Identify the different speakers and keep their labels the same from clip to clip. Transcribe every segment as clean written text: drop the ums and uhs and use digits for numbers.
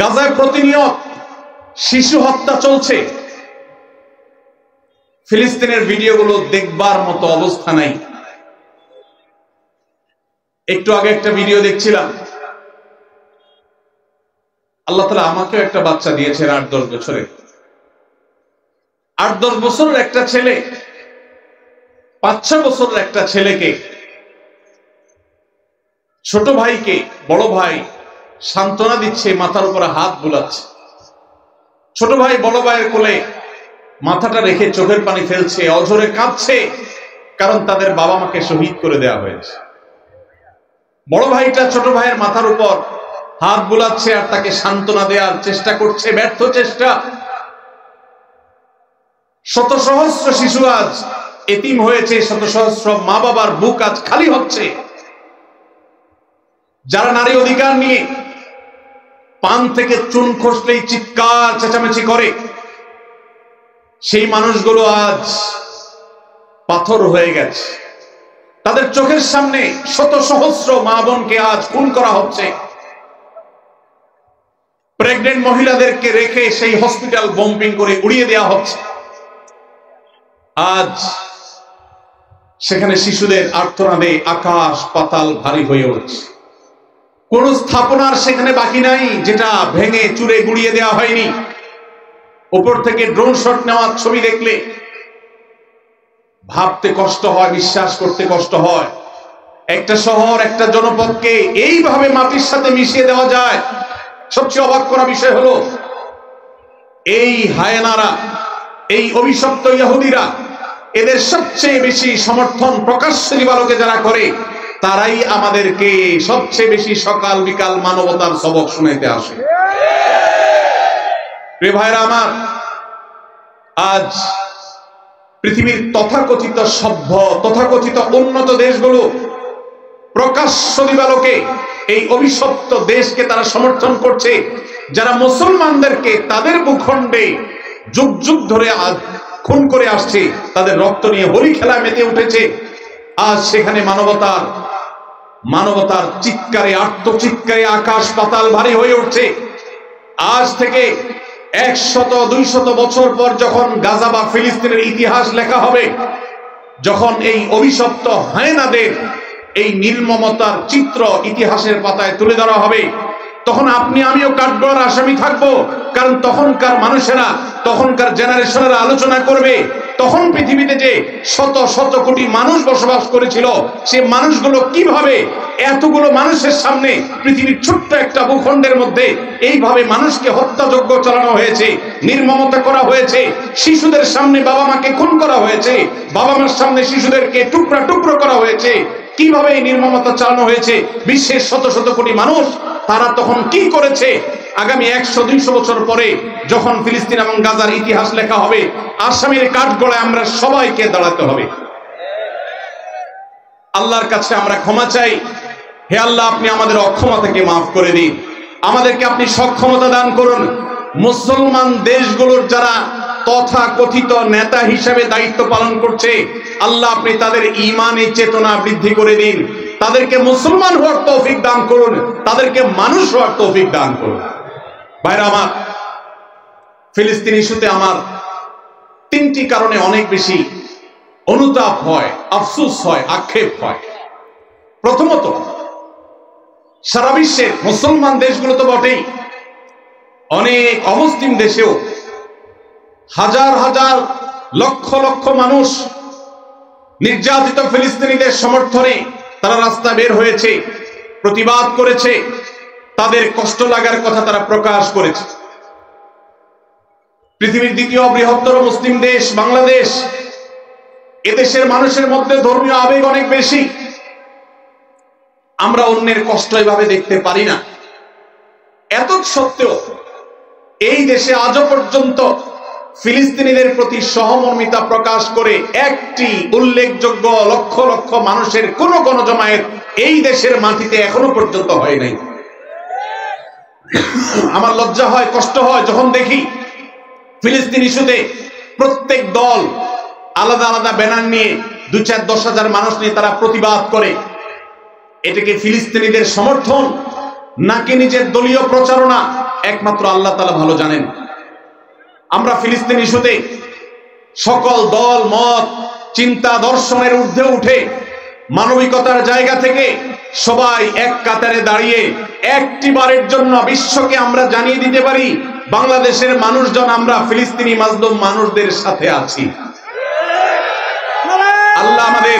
Speaker 1: গাজায় প্রতিনিয়ত শিশু হত্যা চলছে। ফিলিস্তিনের ভিডিওগুলো দেখবার মতো অবস্থা নাই। একটু আগে একটা ভিডিও দেখছিলাম, আল্লাহ তাআলা আমাকেও একটা বাচ্চা দিয়েছেন ৮-১০ বছরের। ৮-১০ বছরের একটা ছেলে ৫-৬ বছরের একটা ছেলেকে, ছোট ভাইকে বড় ভাই সান্ত্বনা দিচ্ছে, মাথার উপরে হাত বুলাচ্ছে। ছোট ভাই বড় ভাইয়ের কোলে মাথাটা রেখে চোখের পানি ফেলছে, অঝরে কাঁদছে, কারণ তাদের বাবা মাকে শহীদ করে দেওয়া হয়েছে। বড় ভাইটা ছোট ভাইয়ের মাথার উপর হাত বুলাচ্ছে আর তাকে সান্ত্বনা দেওয়ার চেষ্টা করছে, ব্যর্থ চেষ্টা। শত সহস্র শিশু আজ এতিম হয়েছে, শত সহস্র মা বাবার বুক আজ খালি হচ্ছে। যারা নারী অধিকার নিয়ে পান থেকে চুন খসলেই চিৎকার চেঁচামেচি করে, সেই মানুষগুলো আজ পাথর হয়ে গেছে। তাদের চোখের সামনে শত সহস্র মা বোনকে আজ খুন করা হচ্ছে। প্রেগনেন্ট মহিলাদেরকে রেখে সেই হসপিটাল বম্বিং করে উড়িয়ে দেওয়া হচ্ছে। আজ সেখানে শিশুদের আর্তনাদে আকাশ পাতাল ভারী হয়ে উঠছে। কোন স্থাপনার সেখানে বাকি নাই যেটা ভেঙে চুরে গুড়িয়ে দেওয়া হয়নি। উপর থেকে ড্রোন শট নেওয়ার ছবি দেখলে ভাবতে কষ্ট হয়, বিশ্বাস করতে কষ্ট হয়। একটা শহর, একটা জনপদকে এইভাবে মাটির সাথে মিশিয়ে দেওয়া যায়। সবচেয়ে অবাক করা বিষয় হলো, এই হায়নারা, এই অভিশপ্ত ইহুদিরা, এদের সবচেয়ে বেশি সমর্থন প্রকাশ্য দিবালোকে যারা করে, তারাই আমাদেরকে সবচেয়ে বেশি সকাল বিকাল মানবতার সবক শুনাইতে আসে। প্রিয় ভাইরা আমার, আজ পৃথিবীর তথাকথিত সভ্য, তথাকথিত উন্নত দেশগুলো প্রকাশ্য দিবালোকে এই অভিশপ্ত দেশকে তারা সমর্থন করছে, যারা মুসলমানদেরকে তাদের ভূখণ্ডে যুগ যুগ ধরে খুন করে আসছে, তাদের রক্ত নিয়ে হোলি খেলায় মেতে উঠেছে। আজ সেখানে মানবতার চিৎকারে, আর্তচিৎকারে আকাশ পাতাল ভারী হয়ে উঠছে। আজ থেকে ১০০-২০০ বছর পর যখন গাজা বা ফিলিস্তিনের ইতিহাস লেখা হবে, যখন এই অভিশপ্ত হায়নাদের এই নির্মমতার চিত্র ইতিহাসের পাতায় তুলে ধরা হবে, তখন আপনি আমিও কাঠগড়ার আসামি থাকবো। কারণ তখনকার মানুষেরা, তখনকার জেনারেশনেরা আলোচনা করবে, তখন পৃথিবীতে যে শত শত কোটি মানুষ বসবাস করেছিল, সে মানুষগুলো কিভাবে এতগুলো মানুষের সামনে পৃথিবীর ছোট্ট একটা ভূখণ্ডের মধ্যে এইভাবে মানুষকে হত্যাযজ্ঞ চালানো হয়েছে, নির্মমতা করা হয়েছে, শিশুদের সামনে বাবা মাকে খুন করা হয়েছে, বাবা মার সামনে শিশুদেরকে টুকরা টুকরো করা হয়েছে, কিভাবে এই নির্মমতা চালানো হয়েছে, বিশ্বের শত শত কোটি মানুষ তারা তখন কি করেছে। আগামী ১০০-২০০ বছর পরে যখন ফিলিস্তিন এবং গাজার ইতিহাস লেখা হবে, আসামির কাঠগড়ায় আমরা সবাইকে দাঁড়াতে হবে। আল্লাহর কাছে আমরা ক্ষমা চাই। হে আল্লাহ, আপনি আমাদের অক্ষমতাকে মাফ করে দিন, আমাদেরকে আপনি সক্ষমতা দান করুন। মুসলমান দেশগুলোর যারা তথাকথিত নেতা হিসেবে দায়িত্ব পালন করছে, আল্লাহ আপনি তাদের ঈমানের চেতনা বৃদ্ধি করে দিন, তাদেরকে মুসলমান হওয়ার তৌফিক দান করুন, তাদেরকে মানুষ হওয়ার তৌফিক দান করুন। ভাইরা আমার, ফিলিস্তিন ইস্যুতে আমার ৩টি কারণে অনেক বেশি অনুতাপ হয়, আফসোস হয়, আক্ষেপ হয়। প্রথমত, সারা বিশ্বের মুসলমান দেশগুলো তো বটেই, অনেক অমুসলিম দেশেও হাজার হাজার লক্ষ লক্ষ মানুষ নির্যাতিত ফিলিস্তিনিদের সমর্থনে তারা রাস্তা বের হয়েছে, প্রতিবাদ করেছে, তাদের কষ্ট লাগার কথা তারা প্রকাশ করেছে। পৃথিবীর দ্বিতীয় বৃহত্তর মুসলিম দেশ বাংলাদেশ, এদেশের মানুষের মধ্যে ধর্মীয় আবেগ অনেক বেশি। আমরা অন্যের কষ্ট এভাবে দেখতে পারি না। এত সত্ত্বেও এই দেশে আজও পর্যন্ত ফিলিস্তিনিদের প্রতি সহমর্মিতা প্রকাশ করে একটি উল্লেখযোগ্য লক্ষ লক্ষ মানুষের কোন গণজমায়েত এই দেশের মাটিতে এখনো পর্যন্ত হয় নাই। আমার লজ্জা হয়, কষ্ট হয় যখন দেখি ফিলিস্তিন ইস্যুতে প্রত্যেক দল আলাদা আলাদা ব্যানার নিয়ে ২-৪-১০ হাজার মানুষ নিয়ে তারা প্রতিবাদ করে। এটাকে ফিলিস্তিনিদের সমর্থন নাকি নিজের দলীয় প্রচারণা? একমাত্র আল্লাহ তাআলা ভালো জানেন। আমরা ফিলিস্তিন ইস্যুতে সকল দল মত চিন্তা দর্শনের ঊর্ধ্বে উঠে মানবিকতার জায়গা থেকে সবাই এক কাতারে দাঁড়িয়ে একটিবারের জন্য বিশ্বকে আমরা জানিয়ে দিতে পারি, বাংলাদেশের মানুষজন আমরা ফিলিস্তিনি মাজলুম মানুষদের সাথে আছি। আল্লাহ আমাদের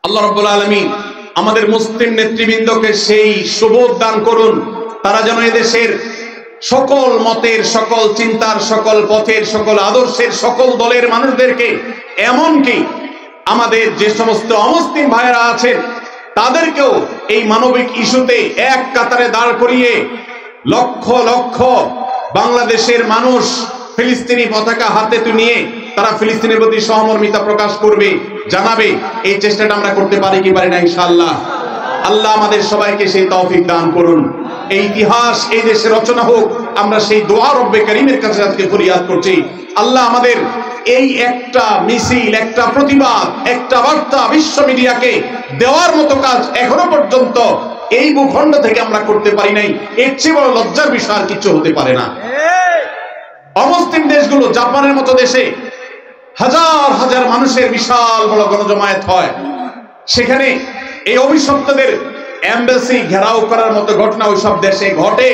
Speaker 1: আল্লাহ রাব্বুল আলামিন আমাদের মুসলিম নেতৃবৃন্দকে সেই সুবোধ দান করুন, তারা যেন এদেশের সকল মতের, সকল চিন্তার, সকল পথের, সকল আদর্শের, সকল দলের মানুষদেরকে, এমনকি আমাদের যে সমস্ত অমুসলিম ভাইয়েরা আছেন তাদেরকেও এই মানবিক ইস্যুতে এক কাতারে দাঁড় করিয়ে লক্ষ লক্ষ বাংলাদেশের মানুষ ফিলিস্তিনি পতাকা হাতে নিয়ে তারা ফিলিস্তিনের প্রতি সহমর্মিতা প্রকাশ করবে, জানাবে। এই চেষ্টাটা আমরা করতে পারি কি পারি না ইনশাআল্লাহ। আল্লাহ আমাদের সবাইকে সেই তৌফিক দান করুন। এই ইতিহাস এই দেশে রচনা হোক, আমরা সেই দোয়া রব্বে কারীমের কাছে আজকে ফরিয়াদ করছি। আল্লাহ আমাদের এই একটা মিছিল, একটা প্রতিবাদ, একটা বার্তা বিশ্ব মিডিয়াকে দেওয়ার মতো কাজ এখনো পর্যন্ত এই ভূখণ্ড থেকে আমরা করতে পারি নাই। এর চেয়ে বড় লজ্জার বিষয় আর কিছু হতে পারে না। অমুসলিম দেশগুলো, জাপানের মতো দেশে হাজার হাজার মানুষের বিশাল বড় গণজমায়েত হয়, সেখানে এই অভিশপ্তদের এমবাসি ঘেরাও করার মতো ঘটনা ওইসব দেশে ঘটে।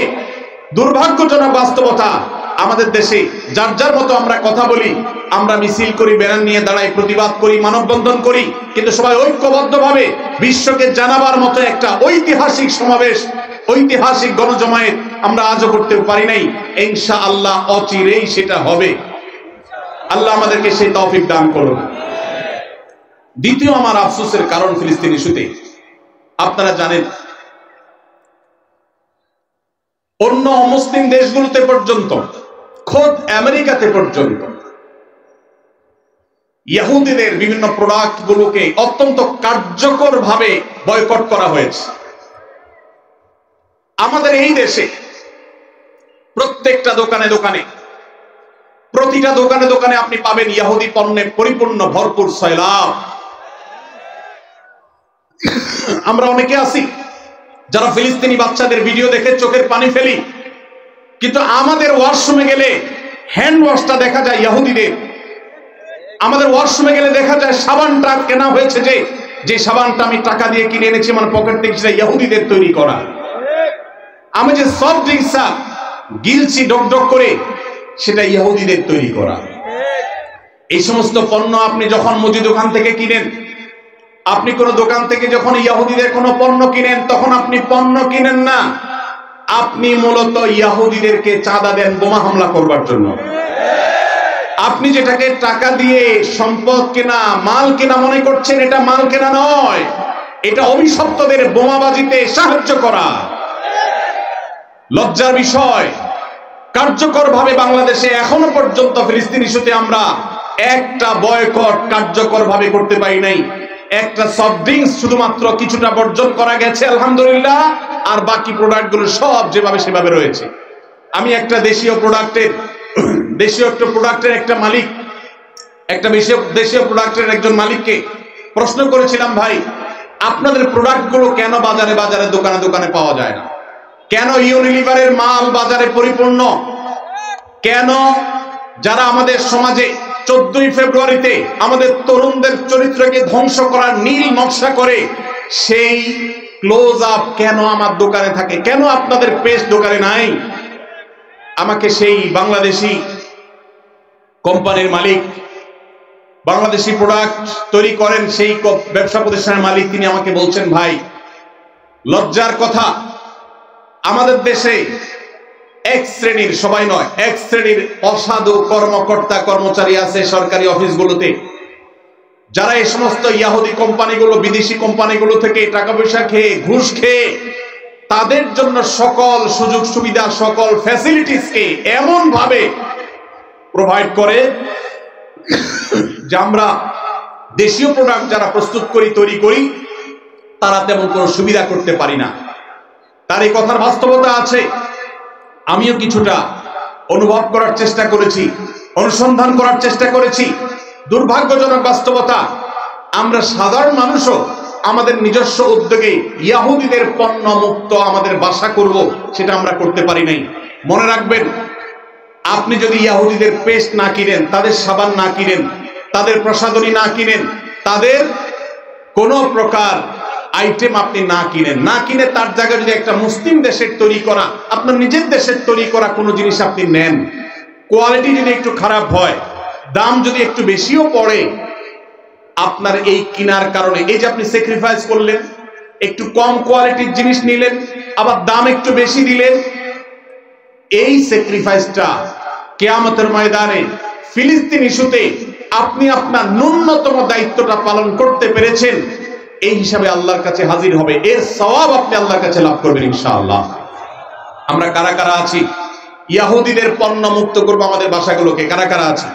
Speaker 1: দুর্ভাগ্যজনক বাস্তবতা, আমাদের দেশে যার যার মতো আমরা কথা বলি, আমরা মিছিল করি, ব্যানার নিয়ে দাঁড়াই, প্রতিবাদ করি, মানববন্ধন করি, কিন্তু সবাই ঐক্যবদ্ধভাবে বিশ্বকে জানাবার মতো একটা ঐতিহাসিক সমাবেশ, ঐতিহাসিক গণজমায়েত আমরা আজও করতে পারি নাই। ইনশাআল্লাহ অচিরেই সেটা হবে। আল্লাহ আমাদেরকে সেই তৌফিক দান করুন। দ্বিতীয় আমার আফসোসের কারণ ফিলিস্তিন ইস্যুতে, আপনারা জানেন অন্য মুসলিম দেশগুলোতে পর্যন্ত, খোদ আমেরিকাতে পর্যন্ত ইহুদিদের বিভিন্ন প্রোডাক্ট গুলোকে অত্যন্ত কার্যকর ভাবে বয়কট করা হয়েছে। আমাদের এই দেশে প্রত্যেকটা দোকানে দোকানে, প্রতিটা দোকানে দোকানে আপনি পাবেন ইহুদি পণ্যে পরিপূর্ণ ভরপুর সয়লাব। আমরা অনেকে আছি যারা ফিলিস্তিনি বাচ্চাদের ভিডিও দেখে চোখের পানি ফেলি, কিন্তু আমাদের ওয়াশরুমে গেলে হ্যান্ড ওয়াশটা দেখা যায় ইহুদিদের। আমাদের ওয়াশরুমে গেলে দেখা যায় সাবানটা কেনা হয়েছে, যে সাবানটা আমি টাকা দিয়ে কিনে এনেছি আমার পকেট থেকে, সেটা ইহুদিদের তৈরি করা। আমি যে সফট ড্রিঙ্কস গিলছি ডক ডক করে, সেটা ইহুদিদের তৈরি করা। এই সমস্ত পণ্য আপনি যখন মুদি দোকান থেকে কিনেন, আপনি কোন দোকান থেকে যখন ইহুদিদের কোন পণ্য কিনেন, তখন আপনি পণ্য কিনেন না, আপনি মূলত ইহুদিদেরকে চাঁদা দেন বোমা হামলা করবার জন্য। আপনি যেটাকে টাকা দিয়ে সম্পদ কেনা, মাল কেনা মনে করছেন, এটা মাল কেনা নয়, এটা অভিশপ্তদের বোমাবাজিতে সাহায্য করা। লজ্জার বিষয়, কার্যকর ভাবে বাংলাদেশে এখনো পর্যন্ত ফিলিস্তিন ইস্যুতে আমরা একটা বয়কট কার্যকর ভাবে করতে পারি নাই। একটা সফট ড্রিঙ্কস শুধুমাত্র কিছুটা বর্জন করা গেছে আলহামদুলিল্লাহ, আর বাকি প্রোডাক্ট গুলো সব যেভাবে সেভাবে রয়েছে। আমি একটা দেশীয় প্রোডাক্টের একটা মালিক, একটা দেশীয় প্রোডাক্টের একজন মালিককে প্রশ্ন করেছিলাম, ভাই আপনাদের প্রোডাক্ট গুলো কেন বাজারে বাজারে দোকানে দোকানে পাওয়া যায় না? কেন ইউনিলিভারের মাল বাজারে পরিপূর্ণ? কেন যারা আমাদের সমাজে 14ই ফেব্রুয়ারিতে আমাদের তরুণদের চরিত্রকে ধ্বংস করার নীল নকশা করে, সেই ক্লোজ আপ কেন আমার দোকানে থাকে? কেন আপনাদের পেস্ট দোকানে নাই? আমাকে সেই বাংলাদেশি কোম্পানির মালিক, বাংলাদেশি প্রোডাক্ট তৈরি করেন সেই ব্যবসা প্রতিষ্ঠানের মালিক, তিনি আমাকে বলছেন, ভাই লজ্জার কথা, আমাদের দেশে এক শ্রেণীর, সবাই নয়, এক শ্রেণীর অসাধু কর্মকর্তা কর্মচারী আছে সরকারি অফিসগুলোতে, যারা এই সমস্ত ইহুদি কোম্পানিগুলো, বিদেশি কোম্পানিগুলো থেকে টাকা পয়সা খেয়ে, ঘুষ খেয়ে, তাদের জন্য সকল সুযোগ সুবিধা, সকল ফ্যাসিলিটিসকে এমন ভাবে প্রোভাইড করে যে আমরা দেশীয় প্রোডাক্ট যারা প্রস্তুত করি, তৈরি করি, তারা তেমন কোনো সুবিধা করতে পারি না। তার এই কথার বাস্তবতা আছে। আমিও কিছুটা অনুভব করার চেষ্টা করেছি, অনুসন্ধান করার চেষ্টা করেছি। দুর্ভাগ্যজনক বাস্তবতা, আমরা সাধারণ মানুষও আমাদের নিজস্ব উদ্যোগে ইহুদিদের পণ্য মুক্ত আমাদের বাসা করব, সেটা আমরা করতে পারি নাই। মনে রাখবেন, আপনি যদি ইহুদিদের পেস্ট না কিনেন, তাদের সাবান না কিনেন, তাদের প্রসাধনী না কিনেন, তাদের কোন প্রকার আইটেম আপনি না কিনে তার জায়গায় যদি একটা মুসলিম দেশের তৈরি করা, আপনার নিজের দেশের তৈরি করা কোনো জিনিস আপনি নেন, কোয়ালিটি যদি একটু খারাপ হয়, দাম যদি একটু বেশিও পড়ে, আপনার এই কেনার কারণে এই যে আপনি স্যাক্রিফাইস করলেন, একটু কম কোয়ালিটির জিনিস নিলেন, আবার দাম একটু বেশি দিলেন, এই স্যাক্রিফাইসটা কিয়ামতের ময়দানে ফিলিস্তিন ইস্যুতে আপনি আপনার ন্যূনতম দায়িত্বটা পালন করতে পেরেছেন, এই হিসাবে আল্লাহর কাছে হাজির হবে, এর সওয়াব আপনি আল্লাহর কাছে লাভ করবেন ইনশাআল্লাহ। আমরা কারা কারা আছি ইহুদিদের পণ্য মুক্ত করব আমাদের বাসাগুলোকে? কারা কারা আছি?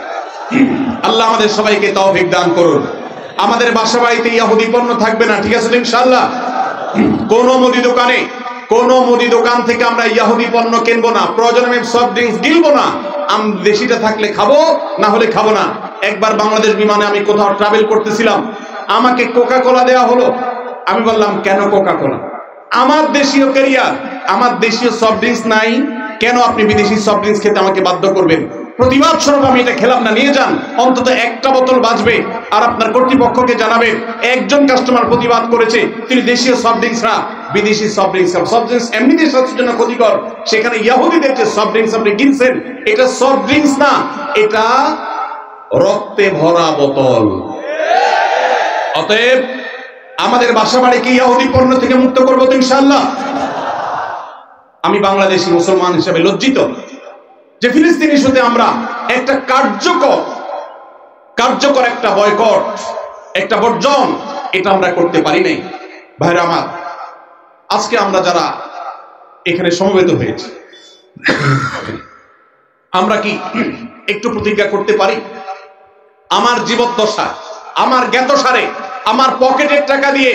Speaker 1: আল্লাহ আমাদের সবাইকে তৌফিক দান করুন। আমাদের বাসা বাড়িতে ইহুদি পণ্য থাকবে না, ঠিক আছে ইনশাআল্লাহ? কোন মুদি দোকান থেকে আমরা ইহুদি পণ্য কিনবো না, প্রয়োজনে আমি সফট ড্রিঙ্কস গিলবো না, দেশিটা থাকলে খাবো, না হলে খাবো না। একবার বাংলাদেশ বিমানে আমি কোথাও ট্রাভেল করতেছিলাম, আমাকে কোকা কোলা দেওয়া হলো। আমি বললাম, কেন কোকা কোলা? আমার দেশীয় ক্যারিয়ার, আমার দেশীয় সফট ড্রিঙ্কস নাই, কেন আপনি বিদেশি সফট ড্রিঙ্কস খেতে আমাকে বাধ্য করবেন? প্রতিবাদ স্বরূপ আমি এটা খেলাম না, নিয়ে যান, অন্তত একটা বোতল বাঁচবে। আর আপনার কর্তৃপক্ষকে জানাবেন, একজন কাস্টমার প্রতিবাদ করেছে, তিনি দেশীয় সফট ড্রিঙ্কস না বিদেশি সফট ড্রিঙ্কস এমনিতে স্বাস্থ্যের জন্য ক্ষতিকর, সেখানে ইহুদিদের যে সফট ড্রিঙ্কস আপনি কিনছেন, এটা সফট ড্রিঙ্কস না, এটা রক্তে ভরা বোতল। অতএব আমাদের বাসা বাড়িকে ইহুদি পণ্য থেকে মুক্ত করবো তো ইনশাআল্লাহ। আমি বাংলাদেশী মুসলমান হিসেবে লজ্জিত যে ফিলিস্তিন ইস্যুতে আমরা একটা কার্যকর একটা বয়কট, একটা বর্জন, এটা আমরা করতে পারি নাই। ভাইরা আমার, আজকে আমরা যারা এখানে সমবেত হয়েছি, আমরা কি একটু প্রতিজ্ঞা করতে পারি, আমার জীবদ্দশা, আমার জ্ঞাতসারে, আমার পকেটের টাকা দিয়ে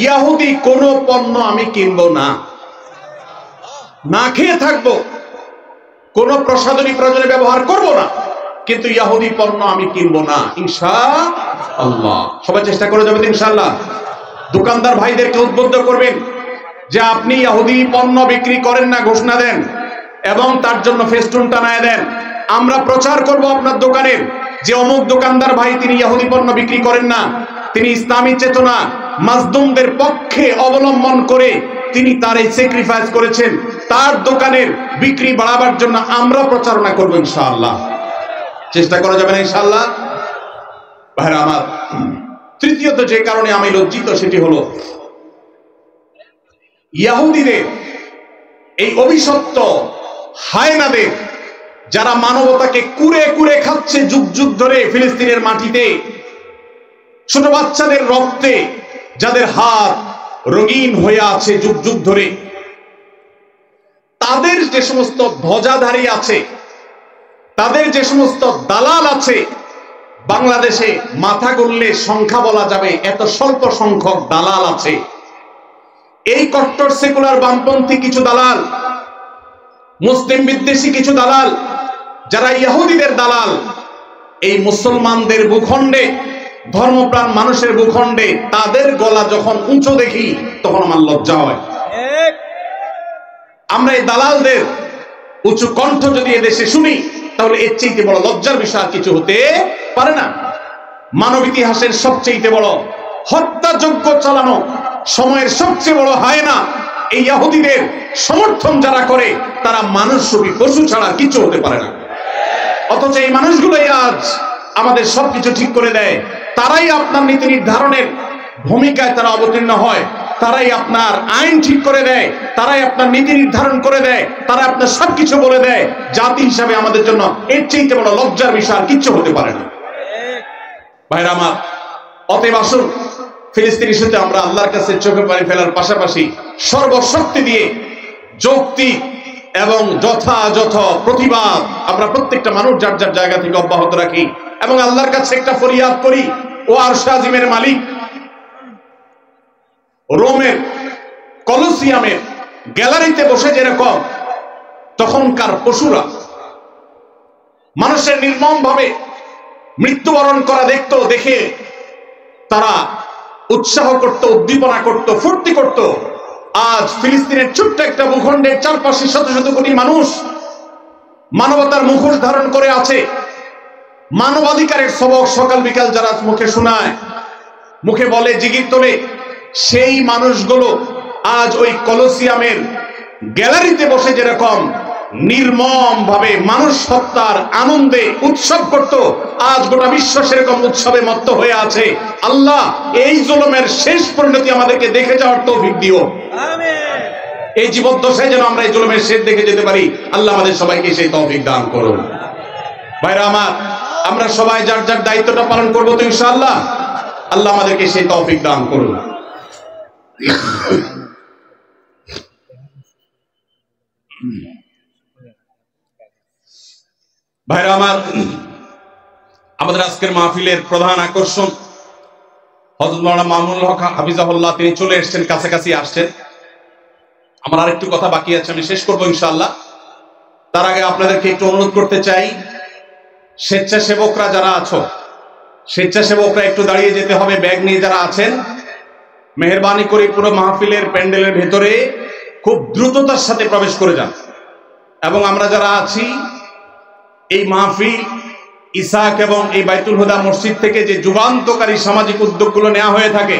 Speaker 1: ইহুদি কোনো পণ্য আমি কিনবো না, না খেয়ে থাকবো, কোন প্রসাধনী প্রয়োজনে ব্যবহার করব না, কিন্তু ইহুদি পণ্য আমি কিনবো না ইনশাআল্লাহ। সবাই চেষ্টা করে যাবেন ইনশাআল্লাহ। দোকানদার ভাইদেরকে উদ্বুদ্ধ করবেন যে আপনি ইহুদি পণ্য বিক্রি করেন না, ঘোষণা দেন এবং তার জন্য ফেস্টুন টানায় দেন। আমরা প্রচার করব আপনার দোকানের যে অমুক দোকানদার ভাই তিনি ইহুদি পণ্য বিক্রি করেন না, তিনি ইসলামী চেতনা মাজলুমদের পক্ষে অবলম্বন করে তিনি তার এই স্যাক্রিফাইস করেছেন, তার দোকানের বিক্রি বাড়াবার জন্য আমরা প্রচারণা করব ইনশাআল্লাহ। চেষ্টা করা যাবে না ইনশাআল্লাহ? ভাইরা আমার, তৃতীয়ত যে কারণে আমি লজ্জিত সেটি হলো ইহুদিদের এই অভিশপ্ত হায়নাদের, যারা মানবতাকে কুরে কুরে খাচ্ছে যুগ যুগ ধরে ফিলিস্তিনের মাটিতে, ছোট বাচ্চাদের রক্তে যাদের হাত রঙিন হয়ে আছে যুগ যুগ ধরে, তাদের যে সমস্ত ধ্বজাধারী আছে, তাদের যে সমস্ত দালাল আছে, বাংলাদেশে মাথা গুনলে সংখ্যা বলা যাবে, এত স্বল্প সংখ্যক দালাল আছে। এই কট্টর সেকুলার বামপন্থী কিছু দালাল, মুসলিম বিদ্বেষী কিছু দালাল, যারা ইহুদিদের দালাল, এই মুসলমানদের ভূখণ্ডে, ধর্মপ্রাণ মানুষের ভূখণ্ডে তাদের গলা যখন উঁচু দেখি তখন আমার লজ্জা হয়। আমরা এই দালালদের উঁচু কণ্ঠ যদি এদেশে শুনি, তাহলে এর চাইতে বড় লজ্জার বিষয় কিছু হতে পারে না। মানব ইতিহাসের সবচেয়ে বড় হত্যাযজ্ঞ চালানো, সময়ের সবচেয়ে বড় হায়না এই ইহুদিদের সমর্থন যারা করে, তারা মানুষরূপী পশু ছাড়া কিছু হতে পারে না। অথচ এই মানুষগুলোই আজ আমাদের সবকিছু ঠিক করে দেয়, তারাই আপনার নীতি নির্ধারণের ভূমিকায় তারা অবতীর্ণ হয়, তারাই আপনার আইন ঠিক করে দেয়, তারাই আপনার নীতি নির্ধারণ করে দেয়, তারা আপনার সবকিছু বলে দেয়। জাতি হিসাবে আমাদের জন্য এর চাইতে বড় লজ্জার বিষয় আর কিচ্ছু হতে পারে না। ভাইরা আমার, অতএব আসুন ফিলিস্তিন ইস্যুতে আমরা আল্লাহর কাছে চোখে পানি ফেলার পাশাপাশি সর্বশক্তি দিয়ে যৌক্তিক এবং যথাযথ প্রতিবাদ আমরা প্রত্যেকটা মানুষ যার যার জায়গা থেকে অব্যাহত রাখি এবং আল্লাহর কাছে একটা ফরিয়াদ করি, ও আরশ আজিমের মালিক, রোমের কলোসিয়ামের গ্যালারিতে বসে যেরকম তখনকার পশুরা মানুষের নির্মম ভাবে মৃত্যুবরণ করা দেখতো, দেখে তারা উৎসাহ করত, উদ্দীপনা করত, ফুর্তি করত। আজ ফিলিস্তিনের ছোট্ট একটা ভূখণ্ডের চারপাশে শত শত কোটি মানুষ মানবতার মুখোশ ধারণ করে আছে। মানবাধিকারের সবক সকাল বিকাল যারা মুখে শোনায়, মুখে বলে, জিগির তোলে, সেই মানুষগুলো আজ ওই কলোসিয়ামের গ্যালারিতে বসে যেরকম নির্মম ভাবে মানুষ হত্যার আনন্দে উৎসব করত, আজ গোটা বিশ্ব সেরকম উৎসবে মত্ত হয়ে আছে। আল্লাহ এই জুলুমের শেষ পরিণতি আমাদেরকে দেখে যাওয়ার তৌফিক দিও। এই জীবদ্দশায় যেন আমরা এই জুলুমের শেষ দেখে যেতে পারি। আল্লাহ আমাদের সবাইকে সেই তৌফিক দান করুন। ভাইরা আমার, আমরা সবাই যার যার দায়িত্বটা পালন করবো তো ইনশাআল্লাহ। আল্লাহ আমাদেরকে সেই তৌফিক দান করুন। ভাইরা আমার, আমাদের আজকের মাহফিলের প্রধান আকর্ষণ হযরত মাওলানা মামুনুল হক হাফিজাহুল্লাহ, তিনি চলে এসেছেন, কাছাকাছি আসছেন। আমার আরেকটু কথা বাকি আছে, আমি শেষ করবো ইনশাআল্লাহ। তার আগে আপনাদেরকে একটু অনুরোধ করতে চাই, স্বেচ্ছাসেবকরা যারা আছো, স্বেচ্ছাসেবকরা একটু দাঁড়িয়ে যেতে হবে। ব্যাগ নিয়ে যারা আছেন, মেহেরবানি করে পুরো মাহফিলের প্যান্ডেলের ভেতরে খুব দ্রুততার সাথে প্রবেশ করে যান। এবং আমরা যারা আছি, এই মাহফিল ইসাক এবং এই বাইতুল হুদা মসজিদ থেকে যে যুগান্তকারী সামাজিক উদ্যোগগুলো নেওয়া হয়ে থাকে,